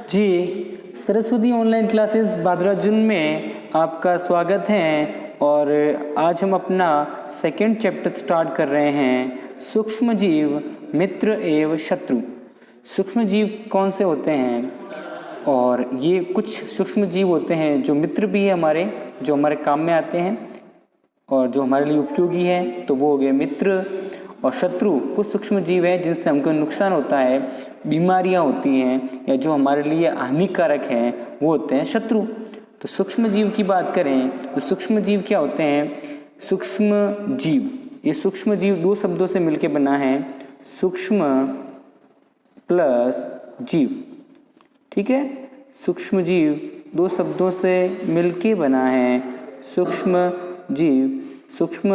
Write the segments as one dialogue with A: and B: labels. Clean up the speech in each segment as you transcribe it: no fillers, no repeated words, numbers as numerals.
A: जी, Saraswati online classes Bhadra जून में आपका स्वागत है। और आज हम अपना सेकंड चैप्टर स्टार्ट कर रहे हैं, सूक्ष्म जीव, मित्र एवं शत्रु। सूक्ष्म जीव कौन से होते हैं? और ये कुछ सूक्ष्म जीव होते हैं जो मित्र भी है हमारे, जो हमारे काम में आते हैं और जो हमारे लिए उपयोगी हैं, तो वो हो गए मित्र। और शत्रु कुछ सूक्ष्म जीव हैं जिनसे हमको नुकसान होता है, बीमारियां होती हैं या जो हमारे लिए हानिकारक हैं, वो होते हैं शत्रु। तो सूक्ष्म जीव की बात करें तो सूक्ष्म जीव क्या होते हैं? सूक्ष्म जीव, ये सूक्ष्म जीव दो शब्दों से मिलकर बना है, सूक्ष्म प्लस जीव। ठीक है, सूक्ष्म जीव दो शब्दों से मिलके बना है, सूक्ष्म जीव, सूक्ष्म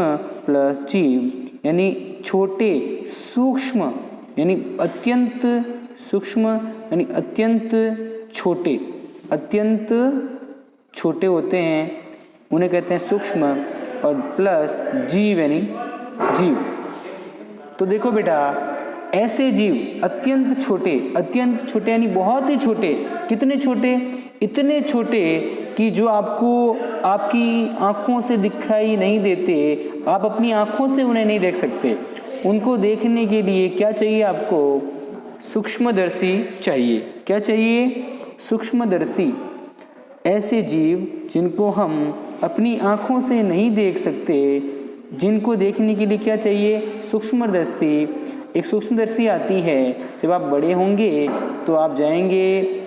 A: प्लस जीव यानी छोटे, सूक्ष्म यानी अत्यंत सूक्ष्म यानी अत्यंत छोटे, अत्यंत छोटे होते हैं, उन्हें कहते हैं सूक्ष्म। और प्लस जीव यानी जीव। तो देखो बेटा, ऐसे जीव अत्यंत छोटे यानी बहुत ही छोटे। कितने छोटे? इतने छोटे कि जो आपको आपकी आंखों से दिखाई नहीं देते, आप अपनी आंखों से उन्हें नहीं देख सकते। उनको देखने के लिए क्या चाहिए आपको? सूक्ष्मदर्शी चाहिए। क्या चाहिए? सूक्ष्मदर्शी। ऐसे जीव जिनको हम अपनी आंखों से नहीं देख सकते, जिनको देखने के लिए क्या चाहिए? सूक्ष्मदर्शी। एक सूक्ष्मदर्शी आती है, जब आप बड़े होंगे तो आप जाएंगे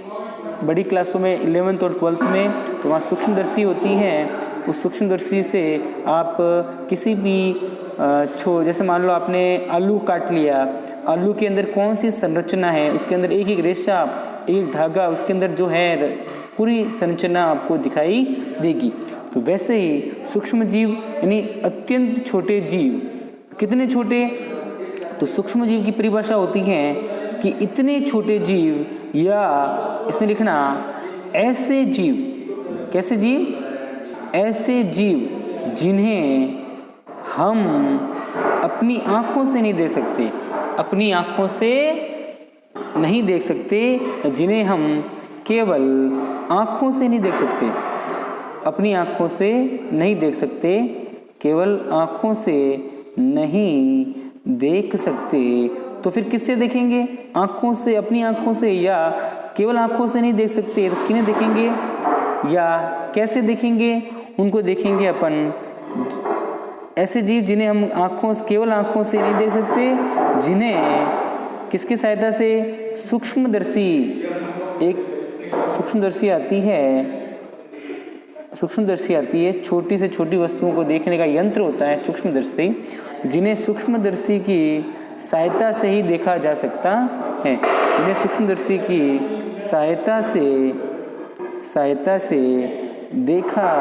A: बड़ी क्लासों में 11th और 12th में, तो वहाँ सूक्ष्मदर्शी होती हैं। उस सूक्ष्मदर्शी से आप किसी भी जैसे मान लो आपने आलू काट लिया, आलू के अंदर कौन सी संरचना है, उसके अंदर एक एक रेशा, एक धागा, उसके अंदर जो है पूरी संरचना आपको दिखाई देगी। तो वैसे ही सूक्ष्म जीव यानी अत्यंत छोटे जीव। कितने छोटे? तो सूक्ष्म जीव की परिभाषा होती है कि इतने छोटे जीव, या इसमें लिखना ऐसे जीव। कैसे जीव? ऐसे जीव जिन्हें हम अपनी आंखों से नहीं देख सकते, अपनी आंखों से नहीं देख सकते, जिन्हें हम केवल आंखों से नहीं देख सकते, अपनी आंखों से नहीं देख सकते, केवल आंखों से नहीं देख सकते। तो फिर किससे देखेंगे? आंखों से, अपनी आंखों से, या केवल आंखों से नहीं देख सकते तो किन्हें देखेंगे या कैसे देखेंगे? उनको देखेंगे अपन ऐसे जीव जिन्हें हम केवल आंखों से नहीं देख सकते, जिन्हें किसकी सहायता से? सूक्ष्मदर्शी। एक सूक्ष्मदर्शी आती है, छोटी से छोटी वस्तुओं को देखने का यंत्र होता है सूक्ष्मदर्शी, जिन्हें सूक्ष्मदर्शी की सहायता से ही देखा जा सकता है। जिन्हें सूक्ष्मदर्शी की सहायता से देखा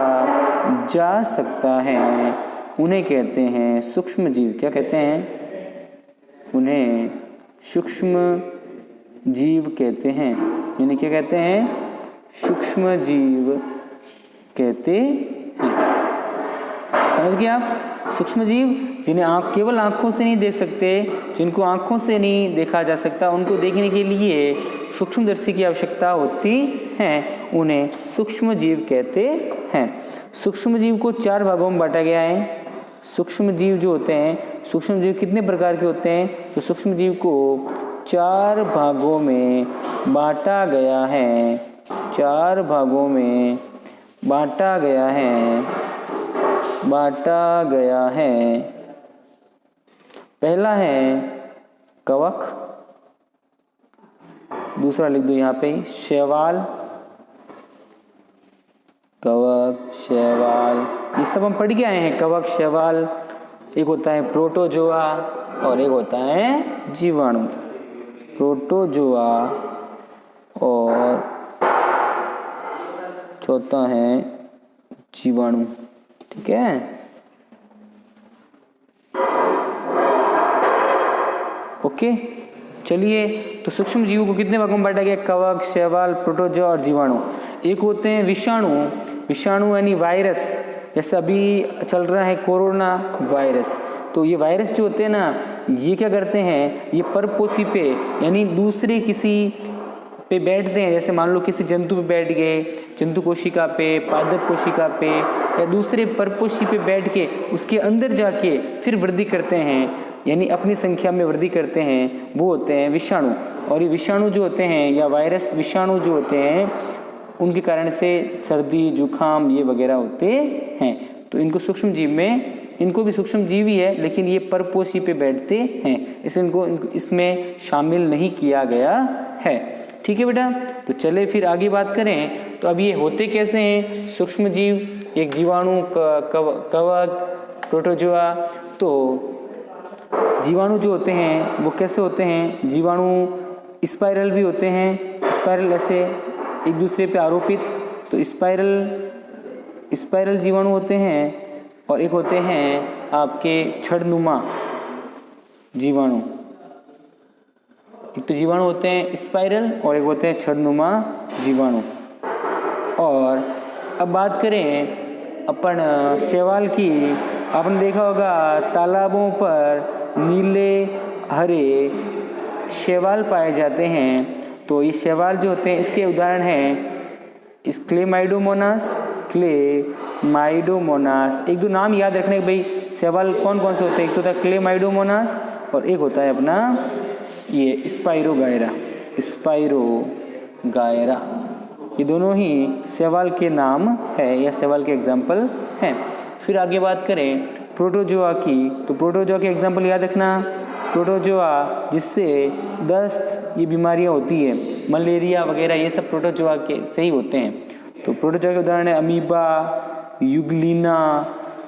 A: जा सकता है, उन्हें कहते हैं सूक्ष्म जीव। क्या कहते हैं? उन्हें सूक्ष्म जीव कहते हैं। इन्हें क्या कहते हैं? सूक्ष्म जीव कहते हैं। समझ गए आप? सूक्ष्म जीव जिन्हें केवल आंखों से नहीं देख सकते, जिनको आंखों से नहीं देखा जा सकता, उनको देखने के लिए सूक्ष्मदर्शी की आवश्यकता होती है, उन्हें सूक्ष्म जीव कहते हैं। सूक्ष्म जीव को 4 भागों में बांटा गया है। सूक्ष्म जीव जो होते हैं, सूक्ष्म जीव कितने प्रकार के होते हैं? तो सूक्ष्म जीव को 4 भागों में बांटा गया है। 4 भागों में बांटा गया है। पहला है कवक, दूसरा लिख दो यहाँ पे शैवाल, कवक, शैवाल, ये सब हम पढ़ के आए हैं। कवक, शैवाल, एक होता है प्रोटोजोआ और एक होता है जीवाणु। प्रोटोजोआ और चौथा है जीवाणु। ठीक है, ओके। चलिए, तो सूक्ष्म जीवों को कितने भागों में बांटा गया? कवक, शैवाल, प्रोटोजोआ और जीवाणु। एक होते हैं विषाणु। विषाणु यानी वायरस, जैसे अभी चल रहा है कोरोना वायरस। तो ये वायरस जो होते हैं ना, ये क्या करते हैं? ये परपोषी पे यानी दूसरे किसी पे बैठते हैं, जैसे मान लो किसी जंतु पे बैठ गए, जंतु कोशिका पे, पादप कोशिका पे या दूसरे परपोषी पे बैठ के उसके अंदर जाके फिर वृद्धि करते हैं, यानी अपनी संख्या में वृद्धि करते हैं, वो होते हैं विषाणु। और ये विषाणु जो होते हैं या वायरस विषाणु जो होते हैं उनके कारण से सर्दी जुकाम ये वगैरह होते हैं। तो इनको सूक्ष्म जीव में, इनको भी सूक्ष्म जीव ही है लेकिन ये परपोषी पे बैठते हैं, इसलिए इनको इसमें शामिल नहीं किया गया है। ठीक है बेटा, तो चले फिर आगे बात करें। तो अब ये होते कैसे हैं सूक्ष्म जीव, एक जीवाणु, कवक, प्रोटोजोआ। तो जीवाणु जो होते हैं वो कैसे होते हैं, जीवाणु स्पाइरल भी होते हैं, स्पाइरल ऐसे एक दूसरे पे आरोपित, तो स्पाइरल जीवाणु होते हैं, और एक होते हैं आपके छड़नुमा जीवाणु। एक तो जीवाणु होते हैं स्पाइरल और एक होते हैं छड़नुमा जीवाणु। और अब बात करें अपन शैवाल की, आपने देखा होगा तालाबों पर नीले हरे शैवाल पाए जाते हैं। तो ये शैवाल जो होते हैं इसके उदाहरण हैं क्लेमाइडोमोनास, एक दो नाम याद रखने के भाई, शैवाल कौन कौन से होते हैं, एक तो होता है क्लेमाइडोमोनास और एक होता है अपना ये स्पाइरोगायरा। ये दोनों ही शैवाल के नाम है या शैवाल के एग्जाम्पल हैं। फिर आगे बात करें प्रोटोजोआ की, तो प्रोटोजोआ के एग्जाम्पल याद रखना। प्रोटोजोआ जिससे दस्त ये बीमारियां होती है, मलेरिया वगैरह, ये सब प्रोटोजोआ के से ही होते हैं। तो प्रोटोजोआ के उदाहरण है अमीबा, यूग्लिना,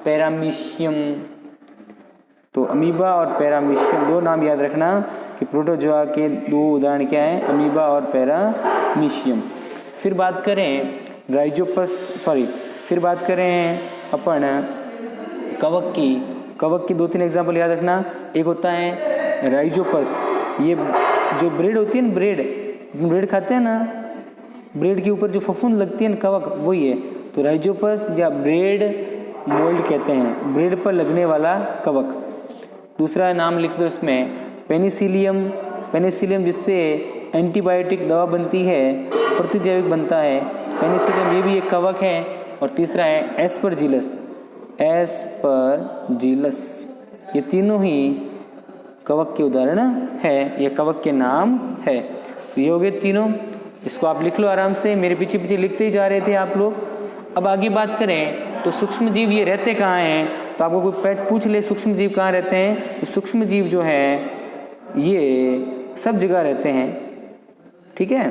A: पैरामीशियम। तो अमीबा और पैरामीशियम दो नाम याद रखना कि प्रोटोजोआ के दो उदाहरण क्या हैं, अमीबा और पैरामीशियम। फिर बात करें फिर बात करें अपन कवक की दो तीन एग्जाम्पल याद रखना। एक होता है राइजोपस, ये जो ब्रेड होती है ना, ब्रेड खाते हैं ना, ब्रेड के ऊपर जो फफूंद लगती है ना कवक, वही है। तो राइजोपस या ब्रेड मोल्ड कहते हैं, ब्रेड पर लगने वाला कवक। दूसरा नाम लिख दो इसमें पेनिसिलियम जिससे एंटीबायोटिक दवा बनती है, प्रतिजैविक बनता है पेनिसिलियम, ये भी एक कवक है। और तीसरा है एस्परजिलस, ये तीनों ही कवक के उदाहरण है, ये कवक के नाम है। तो ये हो गए तीनों, इसको आप लिख लो आराम से, मेरे पीछे पीछे लिखते ही जा रहे थे आप लोग। अब आगे बात करें तो सूक्ष्म जीव ये रहते कहाँ हैं, तो आपको कोई पूछ ले सूक्ष्म जीव कहाँ रहते हैं, तो सूक्ष्म जीव जो है ये सब जगह रहते हैं। ठीक है,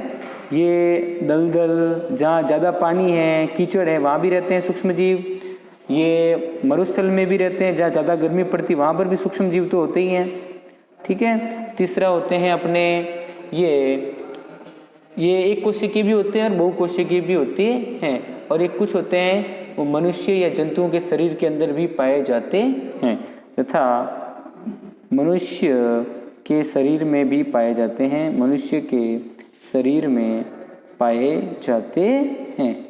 A: ये दलदल, जहाँ ज़्यादा पानी है, कीचड़ है, वहाँ भी रहते हैं सूक्ष्म जीव। ये मरुस्थल में भी रहते हैं, जहाँ ज़्यादा गर्मी पड़ती है वहाँ पर भी सूक्ष्म जीव तो होते ही हैं। ठीक है, तीसरा होते हैं अपने ये एक कोशिकीय भी होते हैं और बहुकोशिकीय भी होते हैं। और एक कुछ होते हैं वो मनुष्य या जंतुओं के शरीर के अंदर भी पाए जाते हैं, तथा मनुष्य के शरीर में भी पाए जाते हैं, मनुष्य के शरीर में पाए जाते हैं।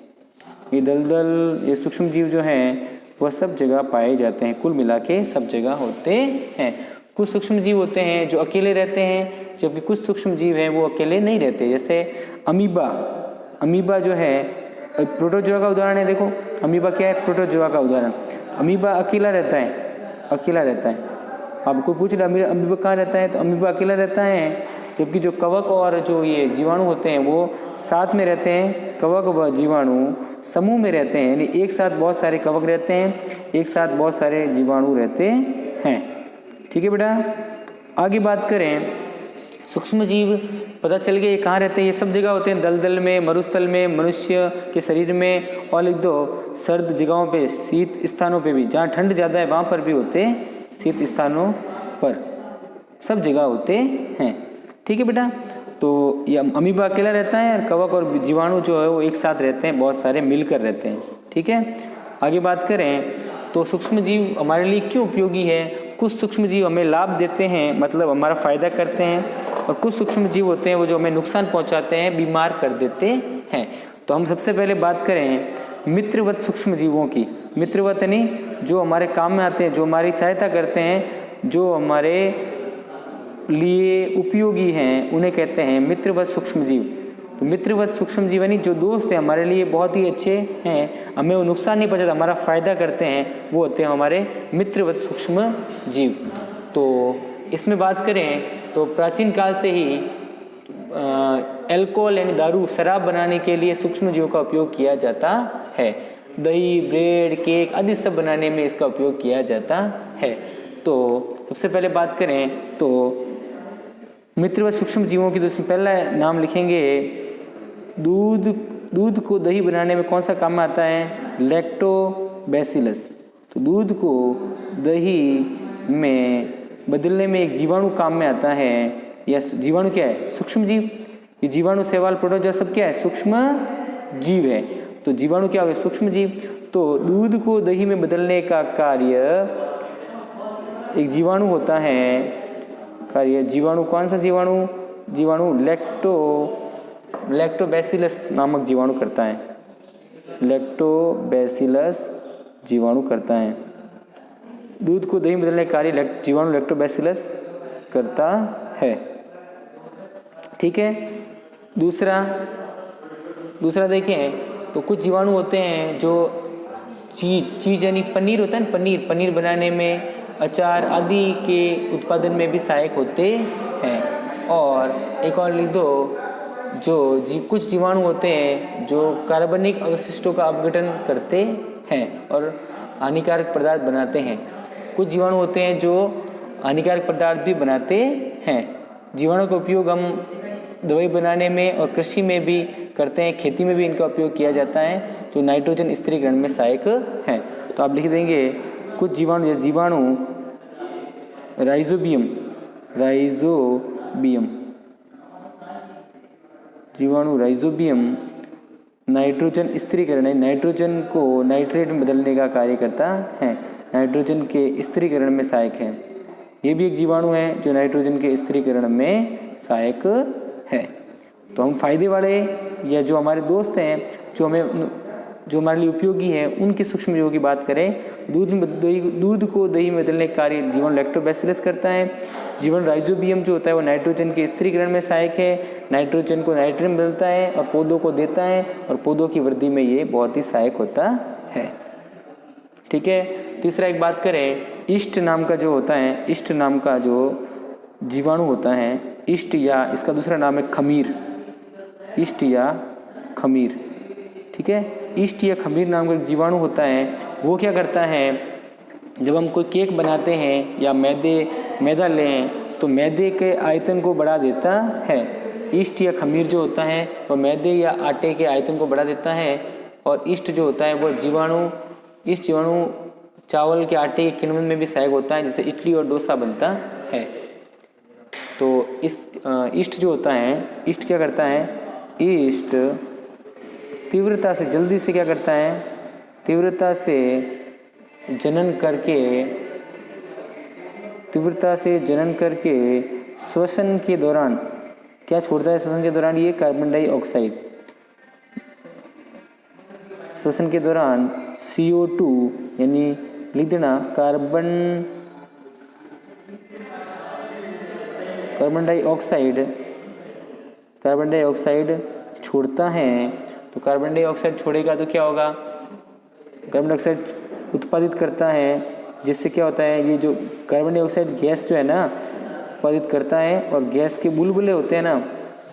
A: ये दलदल, ये सूक्ष्म जीव जो हैं वह सब जगह पाए जाते हैं, कुल मिला के सब जगह होते हैं। कुछ सूक्ष्म जीव होते हैं जो अकेले रहते हैं, जबकि कुछ सूक्ष्म जीव हैं वो अकेले नहीं रहते। जैसे अमीबा जो है प्रोटोजोआ का उदाहरण है। देखो अमीबा क्या है, प्रोटोजोआ का उदाहरण। अमीबा अकेला रहता है। आपको पूछ रहे अमीबा कहाँ रहता है, तो अमीबा अकेला रहता है, जबकि जो कवक और जो ये जीवाणु होते हैं वो साथ में रहते हैं। कवक व जीवाणु समूह में रहते हैं, यानी एक साथ बहुत सारे कवक रहते हैं, एक साथ बहुत सारे जीवाणु रहते हैं। ठीक है बेटा, आगे बात करें सूक्ष्म जीव, पता चल गया ये कहाँ रहते हैं, ये सब जगह होते हैं, दलदल में, मरुस्थल में, मनुष्य के शरीर में, और लिख दो सर्द जगहों पे, शीत स्थानों पे भी, जहाँ ठंड ज़्यादा है वहाँ पर भी होते हैं, शीत स्थानों पर सब जगह होते हैं। ठीक है बेटा, तो ये अमीबा अकेला रहता है और कवक और जीवाणु जो है वो एक साथ रहते हैं, बहुत सारे मिलकर रहते हैं। ठीक है, आगे बात करें तो सूक्ष्म जीव हमारे लिए क्यों उपयोगी है। कुछ सूक्ष्म जीव हमें लाभ देते हैं, मतलब हमारा फायदा करते हैं, और कुछ सूक्ष्म जीव होते हैं वो जो हमें नुकसान पहुंचाते हैं, बीमार कर देते हैं। तो हम सबसे पहले बात करें मित्रवत सूक्ष्म जीवों की। मित्रवत यानी जो हमारे काम में आते हैं, जो हमारी सहायता करते हैं, जो हमारे लिए उपयोगी हैं, उन्हें कहते हैं मित्रवत सूक्ष्म जीव। तो मित्रवत सूक्ष्म जीव यानी जो दोस्त हैं हमारे लिए बहुत ही अच्छे हैं, हमें वो नुकसान नहीं पहुंचाते, हमारा फ़ायदा करते हैं, वो होते हैं हमारे मित्रवत सूक्ष्म जीव। तो इसमें बात करें तो प्राचीन काल से ही अल्कोहल यानी दारू, शराब बनाने के लिए सूक्ष्म जीवों का उपयोग किया जाता है। दही, ब्रेड, केक आदि सब बनाने में इसका उपयोग किया जाता है। तो सबसे पहले बात करें तो मित्रवत सूक्ष्म जीवों की, तो इसमें पहला नाम लिखेंगे दूध को दही बनाने में कौन सा काम में आता है? लैक्टोबैसिलस। तो दूध को दही में बदलने में एक जीवाणु काम में आता है। यह जीवाणु क्या है? सूक्ष्म जीव। ये जीवाणु, शैवाल, प्रोटोजोआ सब क्या है? सूक्ष्म जीव है। तो जीवाणु क्या हो गया? सूक्ष्म जीव। तो दूध को दही में बदलने का कार्य एक जीवाणु होता है। कार्य जीवाणु कौन सा जीवाणु? जीवाणु लैक्टोबैसिलस नामक जीवाणु करता है। लैक्टोबैसिलस जीवाणु करता है। दूध को दही में बदलने का कार्य जीवाणु लैक्टोबैसिलस करता है। ठीक है। दूसरा देखें तो कुछ जीवाणु होते हैं जो चीज यानी पनीर होता है ना, पनीर बनाने में, अचार आदि के उत्पादन में भी सहायक होते हैं। और एक और लिख दो, कुछ जीवाणु होते हैं जो कार्बनिक अवशिष्टों का अपघटन करते हैं और हानिकारक पदार्थ बनाते हैं। कुछ जीवाणु होते हैं जो हानिकारक पदार्थ भी बनाते हैं। जीवाणु का उपयोग हम दवाई बनाने में और कृषि में भी करते हैं, खेती में भी इनका उपयोग किया जाता है, जो नाइट्रोजन स्थिरीकरण में सहायक है। तो आप लिख देंगे कुछ जीवाणु, जैसे जीवाणु राइजोबियम नाइट्रोजन स्थिरीकरण, नाइट्रोजन को नाइट्रेट में बदलने का कार्य करता है, नाइट्रोजन के स्थिरीकरण में सहायक है। ये भी एक जीवाणु है जो नाइट्रोजन के स्थिरीकरण में सहायक है। तो हम फायदे वाले या जो हमारे दोस्त हैं, जो हमारे लिए उपयोगी हैं, उनके सूक्ष्म जीवों की बात करें। दूध को दही में बदलने का कार्य जीवाणु लैक्टोबैसिलस करता है। जीवाणु राइजोबियम जो होता है वो नाइट्रोजन के स्थिरीकरण में सहायक है, नाइट्रोजन को नाइट्रेट में बदलता है और पौधों को देता है, और पौधों की वृद्धि में ये बहुत ही सहायक होता है। ठीक है। तीसरा एक बात करें, ईस्ट नाम का जो जीवाणु होता है, ईस्ट या इसका दूसरा नाम है खमीर, ईस्ट या खमीर। ठीक है। ईस्ट या खमीर नाम का एक जीवाणु होता है। वो क्या करता है, जब हम कोई केक बनाते हैं या मैदा लें तो मैदे के आयतन को बढ़ा देता है। ईस्ट या खमीर जो होता है वो मैदे या आटे के आयतन को बढ़ा देता है। और ईस्ट जो होता है वो जीवाणु चावल के आटे के किण्वन में भी सहायक होता है, जिससे इडली और डोसा बनता है। तो ईस्ट जो होता है, ईस्ट क्या करता है? ईस्ट तीव्रता से जल्दी से क्या करता है? तीव्रता से जनन करके श्वसन के दौरान क्या छोड़ता है? श्वसन के दौरान ये कार्बन डाइऑक्साइड, श्वसन के दौरान CO2 यानी लिख देना कार्बन डाइऑक्साइड छोड़ता है। तो कार्बन डाइऑक्साइड छोड़ेगा तो क्या होगा? कार्बन डाइऑक्साइड उत्पादित करता है, जिससे क्या होता है, ये जो कार्बन डाइऑक्साइड गैस जो है ना उत्पादित करता है, और गैस के बुलबुले होते हैं ना,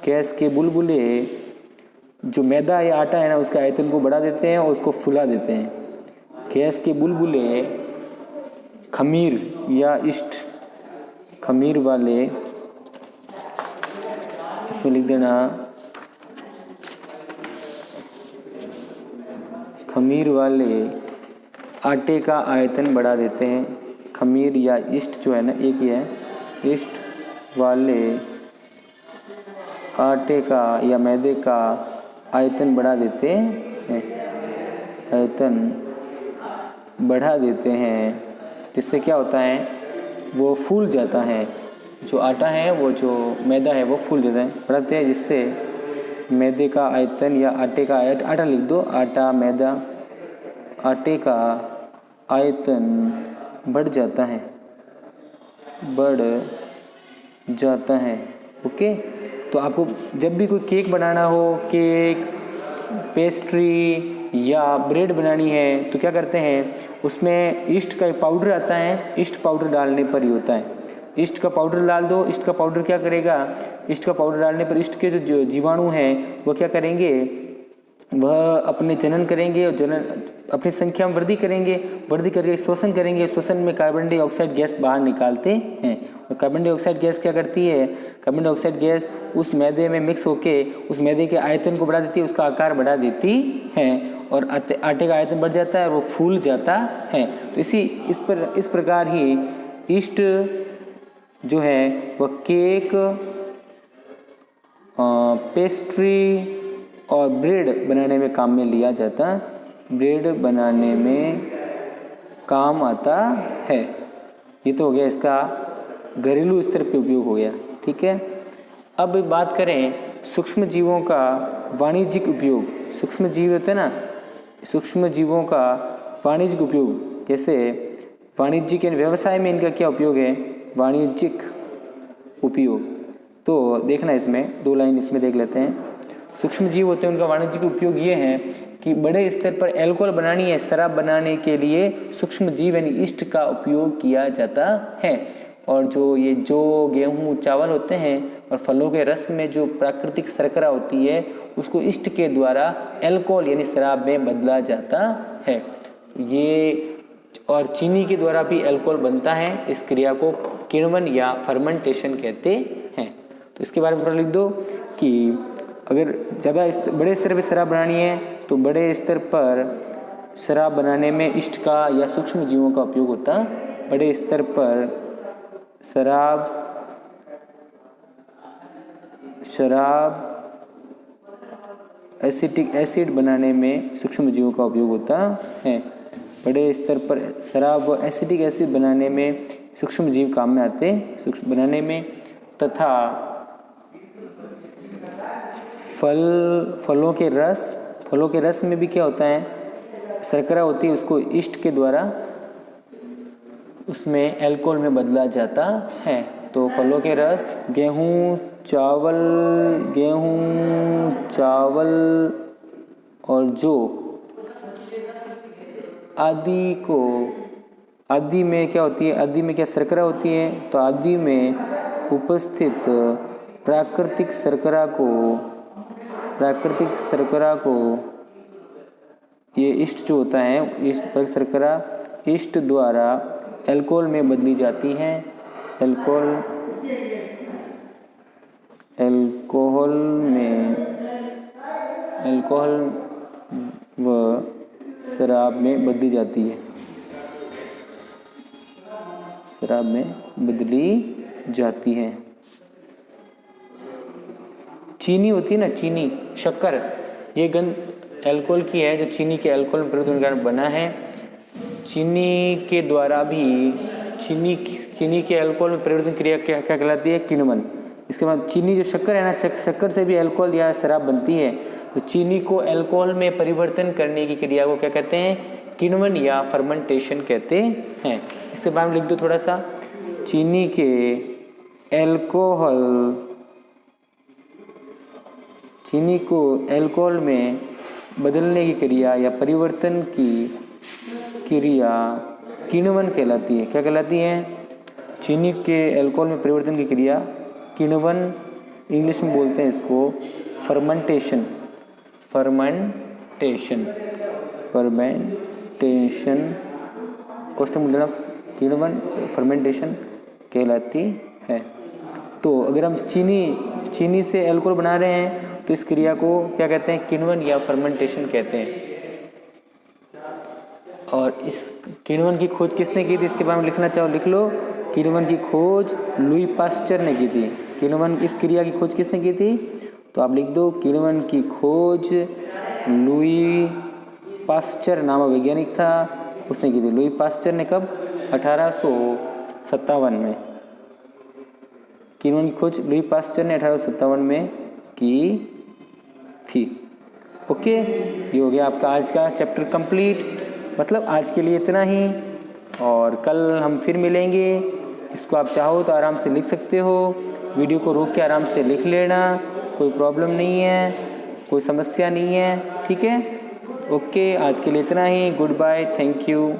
A: गैस के बुलबुले जो मैदा या आटा है ना उसके आयतन को बढ़ा देते हैं और उसको फुला देते हैं। गैस के बुलबुले खमीर या ईस्ट, खमीर वाले, इसमें लिख देना खमीर वाले आटे का आयतन बढ़ा देते हैं। खमीर या ईस्ट जो है ना, एक ही है, ईस्ट वाले आटे का या मैदे का आयतन बढ़ा देते हैं, जिससे क्या होता है, वो फूल जाता है। जो आटा है, वो जो मैदा है वो फूल जाता है, बढ़ाते हैं, जिससे मैदे का आयतन या आटे का आटा लिख दो, आटा मैदा, आटे का आयतन बढ़ जाता है। ओके। तो आपको जब भी कोई केक बनाना हो, केक, पेस्ट्री या ब्रेड बनानी है तो क्या करते हैं, उसमें ईस्ट का एक पाउडर आता है, ईस्ट पाउडर डालने पर ही होता है। ईस्ट का पाउडर डाल दो, ईस्ट का पाउडर क्या करेगा, ईस्ट का पाउडर डालने पर ईस्ट के जो जीवाणु हैं वह क्या करेंगे, वह अपने जनन करेंगे और जनन अपनी संख्या में वृद्धि करेंगे, वृद्धि करके श्वसन करेंगे, श्वसन में कार्बन डाइऑक्साइड गैस बाहर निकालते हैं। और कार्बन डाइऑक्साइड गैस क्या करती है, कार्बन डाइऑक्साइड गैस उस मैदे में मिक्स होके उस मैदे के आयतन को बढ़ा देती है, उसका आकार बढ़ा देती है और आटे का आयतन बढ़ जाता है और वो फूल जाता है। तो इस प्रकार ही ईस्ट जो है वह केक, पेस्ट्री और ब्रेड बनाने में काम में लिया जाता, ब्रेड बनाने में काम आता है। ये तो हो गया इसका घरेलू स्तर पे उपयोग हो गया, ठीक है। अब बात करें सूक्ष्म जीवों का वाणिज्यिक उपयोग। सूक्ष्म जीव होते हैं ना, सूक्ष्म जीवों का वाणिज्यिक उपयोग, जैसे वाणिज्यिक यानी व्यवसाय में इनका क्या उपयोग है, वाणिज्यिक उपयोग। तो देखना इसमें 2 लाइन इसमें देख लेते हैं। सूक्ष्म जीव होते हैं उनका वाणिज्यिक उपयोग ये है कि बड़े स्तर पर अल्कोहल बनानी है, शराब बनाने के लिए सूक्ष्म जीव यानी ईस्ट का उपयोग किया जाता है। और जो गेहूँ चावल होते हैं और फलों के रस में जो प्राकृतिक शर्करा होती है उसको ईस्ट के द्वारा अल्कोहल यानी शराब में बदला जाता है। ये और चीनी के द्वारा भी अल्कोहल बनता है। इस क्रिया को किण्वन या फर्मेंटेशन कहते हैं। तो इसके बारे में थोड़ा लिख दो कि अगर ज़्यादा बड़े स्तर पर शराब बनानी है तो बड़े स्तर पर शराब बनाने में ईस्ट का या सूक्ष्म जीवों का उपयोग होता। बड़े स्तर पर शराब एसिटिक एसिड बनाने में सूक्ष्म जीवों का उपयोग होता है। बड़े स्तर पर शराब व एसिटिक एसिड बनाने में सूक्ष्म जीव काम में आते हैं सूक्ष्म बनाने में। तथा फलों के रस में भी क्या होता है, शर्करा होती है, उसको ईस्ट के द्वारा उसमें अल्कोहल में बदला जाता है। तो फलों के रस गेहूँ, चावल और जौ आदि में क्या होती है, आदि में क्या शर्करा होती है, तो आदि में उपस्थित प्राकृतिक शर्करा को ये ईस्ट जो होता है, ईस्ट शर्करा ईस्ट द्वारा अल्कोहल में बदली जाती है। अल्कोहल व शराब में बदली जाती है, शराब में बदली जाती है। चीनी होती है ना, चीनी शक्कर, ये गंध अल्कोहल की है जो चीनी के अल्कोहल में परिवर्तन के कारण बना है। चीनी के द्वारा भी चीनी के अल्कोहल में परिवर्तन क्रिया क्या कहलाती है, किण्वन। इसके बाद चीनी जो शक्कर है ना, शक्कर से भी अल्कोहल या शराब बनती है। तो चीनी को अल्कोहल में परिवर्तन करने की क्रिया को क्या कहते हैं, किण्वन या फर्मेंटेशन कहते हैं। इसके बाद में लिख दो थोड़ा सा, चीनी को अल्कोहल में बदलने की क्रिया या परिवर्तन की क्रिया किण्वन कहलाती है। क्या कहलाती है, चीनी के अल्कोहल में परिवर्तन की क्रिया किण्वन, इंग्लिश में बोलते हैं इसको फर्मेंटेशन क्वेश्चन मतलब किण्वन फर्मेंटेशन कहलाती है। तो अगर हम चीनी से अल्कोहल बना रहे हैं तो इस क्रिया को क्या कहते हैं, किण्वन या फर्मेंटेशन कहते हैं। और इस किण्वन की खोज किसने की थी, इसके बारे में लिखना चाहो लिख लो। किण्वन की खोज लुई पास्चर ने की थी। किण्वन इस क्रिया की खोज किसने की थी, तो आप लिख दो, किण्वन की खोज लुई पास्चर नामक वैज्ञानिक था, उसने की थी। लुई पास्चर ने कब, 1857 में। किण्वन की खोज लुई पास्चर ने 1857 में की थी। ओके, ये हो गया आपका आज का चैप्टर कंप्लीट। मतलब आज के लिए इतना ही, और कल हम फिर मिलेंगे। इसको आप चाहो तो आराम से लिख सकते हो, वीडियो को रोक के आराम से लिख लेना, कोई प्रॉब्लम नहीं है, कोई समस्या नहीं है, ठीक है। ओके, आज के लिए इतना ही। Good bye, thank you.